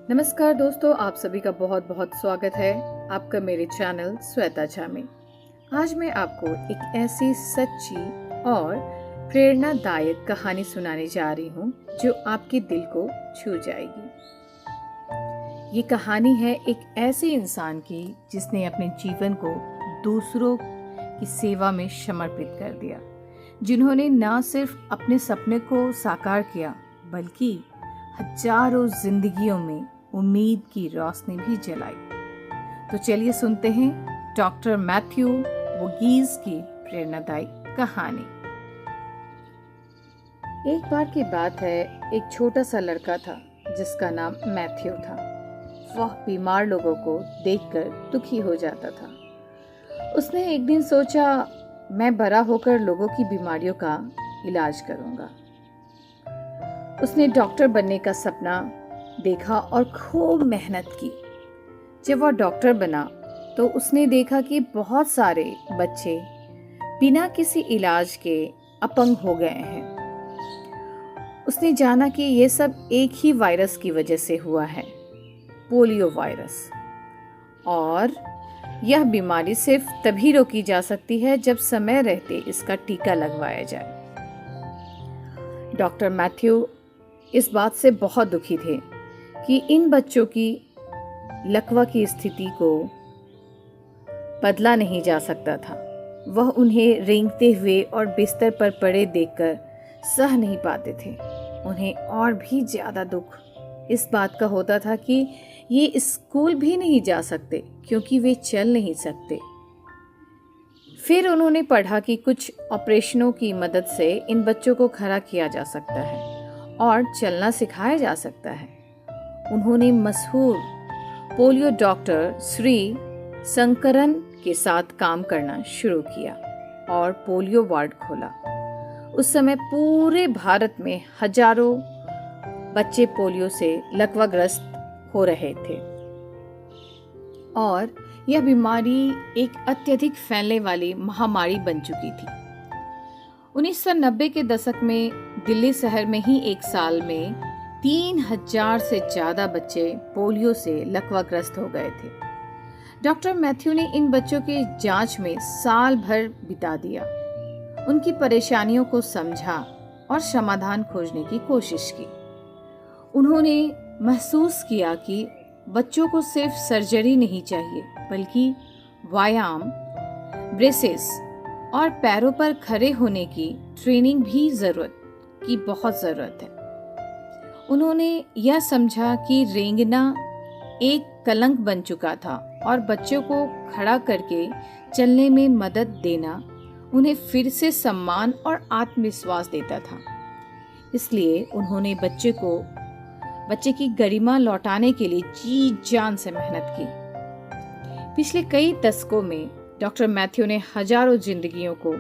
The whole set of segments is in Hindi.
नमस्कार दोस्तों, आप सभी का बहुत बहुत स्वागत है आपका मेरे चैनल श्वेता झा में। आज मैं आपको एक ऐसी सच्ची और प्रेरणादायक कहानी सुनाने जा रही हूँ जो आपके दिल को छू जाएगी। ये कहानी है एक ऐसे इंसान की जिसने अपने जीवन को दूसरों की सेवा में समर्पित कर दिया, जिन्होंने न सिर्फ अपने सपने को साकार किया बल्कि हजारों जिंदगियों में उम्मीद की रोशनी भी जलाई। तो चलिए सुनते हैं डॉक्टर मैथ्यू वोगीज की प्रेरणादायी कहानी। एक बार की बात है, एक छोटा सा लड़का था जिसका नाम मैथ्यू था। वह बीमार लोगों को देखकर दुखी हो जाता था। उसने एक दिन सोचा, मैं बड़ा होकर लोगों की बीमारियों का इलाज करूंगा। उसने डॉक्टर बनने का सपना देखा और खूब मेहनत की। जब वह डॉक्टर बना तो उसने देखा कि बहुत सारे बच्चे बिना किसी इलाज के अपंग हो गए हैं। उसने जाना कि ये सब एक ही वायरस की वजह से हुआ है, पोलियो वायरस, और यह बीमारी सिर्फ तभी रोकी जा सकती है जब समय रहते इसका टीका लगवाया जाए। डॉक्टर मैथ्यू इस बात से बहुत दुखी थे कि इन बच्चों की लकवा की स्थिति को बदला नहीं जा सकता था। वह उन्हें रेंगते हुए और बिस्तर पर पड़े देखकर सह नहीं पाते थे। उन्हें और भी ज्यादा दुख इस बात का होता था कि ये स्कूल भी नहीं जा सकते क्योंकि वे चल नहीं सकते। फिर उन्होंने पढ़ा कि कुछ ऑपरेशनों की मदद से इन बच्चों को खड़ा किया जा सकता है और चलना सिखाया जा सकता है। उन्होंने मशहूर पोलियो डॉक्टर श्री शंकरन के साथ काम करना शुरू किया और पोलियो वार्ड खोला। उस समय पूरे भारत में हजारों बच्चे पोलियो से लकवाग्रस्त हो रहे थे और यह बीमारी एक अत्यधिक फैलने वाली महामारी बन चुकी थी। 1990 के दशक में दिल्ली शहर में ही एक साल में 3000 से ज्यादा बच्चे पोलियो से लकवाग्रस्त हो गए थे। डॉक्टर मैथ्यू ने इन बच्चों की जांच में साल भर बिता दिया, उनकी परेशानियों को समझा और समाधान खोजने की कोशिश की। उन्होंने महसूस किया कि बच्चों को सिर्फ सर्जरी नहीं चाहिए बल्कि व्यायाम, ब्रेसेस और पैरों पर खड़े होने की ट्रेनिंग भी बहुत जरूरत है। उन्होंने यह समझा कि रेंगना एक कलंक बन चुका था और बच्चों को खड़ा करके चलने में मदद देना उन्हें फिर से सम्मान और आत्मविश्वास देता था। इसलिए उन्होंने बच्चे की गरिमा लौटाने के लिए जी जान से मेहनत की। पिछले कई दशकों में डॉक्टर मैथ्यू ने हजारों जिंदगियों को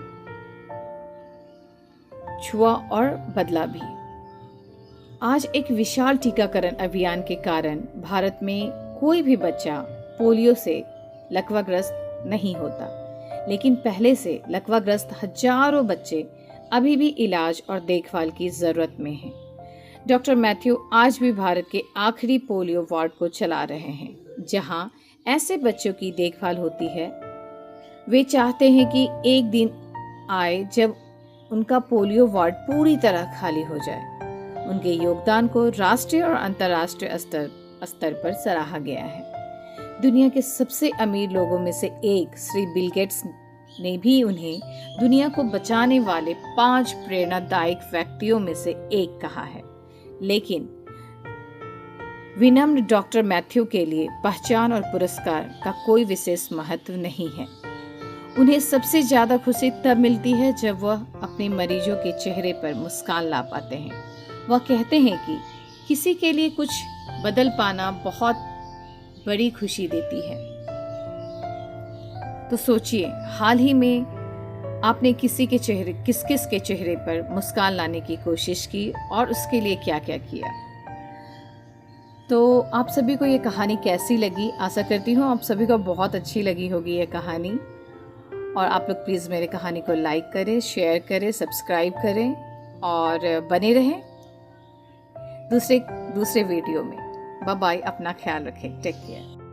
छुआ और बदला भी। आज एक विशाल टीकाकरण अभियान के कारण भारत में कोई भी बच्चा पोलियो से लकवाग्रस्त नहीं होता, लेकिन पहले से लकवाग्रस्त हजारों बच्चे अभी भी इलाज और देखभाल की जरूरत में हैं। डॉक्टर मैथ्यू आज भी भारत के आखिरी पोलियो वार्ड को चला रहे हैं, जहां ऐसे बच्चों की देखभाल होती है। वे चाहते हैं कि एक दिन आए जब उनका पोलियो वार्ड पूरी तरह खाली हो जाए। उनके योगदान को राष्ट्रीय और अंतर्राष्ट्रीय स्तर पर सराहा गया है। दुनिया के सबसे अमीर लोगों में से एक श्री बिल गेट्स ने भी उन्हें दुनिया को बचाने वाले 5 प्रेरणादायक व्यक्तियों में से एक कहा है। लेकिन विनम्र डॉक्टर मैथ्यू के लिए पहचान और पुरस्कार का कोई विशेष महत्व नहीं है। उन्हें सबसे ज्यादा खुशी तब मिलती है जब वह अपने मरीजों के चेहरे पर मुस्कान ला पाते हैं। वह कहते हैं कि किसी के लिए कुछ बदल पाना बहुत बड़ी खुशी देती है। तो सोचिए, हाल ही में आपने किस किस के चेहरे पर मुस्कान लाने की कोशिश की और उसके लिए क्या क्या किया। तो आप सभी को ये कहानी कैसी लगी? आशा करती हूँ आप सभी को बहुत अच्छी लगी होगी ये कहानी। और आप लोग प्लीज़ मेरे कहानी को लाइक करें, शेयर करें, सब्सक्राइब करें और बने रहें दूसरे वीडियो में। बाय बाय, अपना ख्याल रखें, टेक केयर।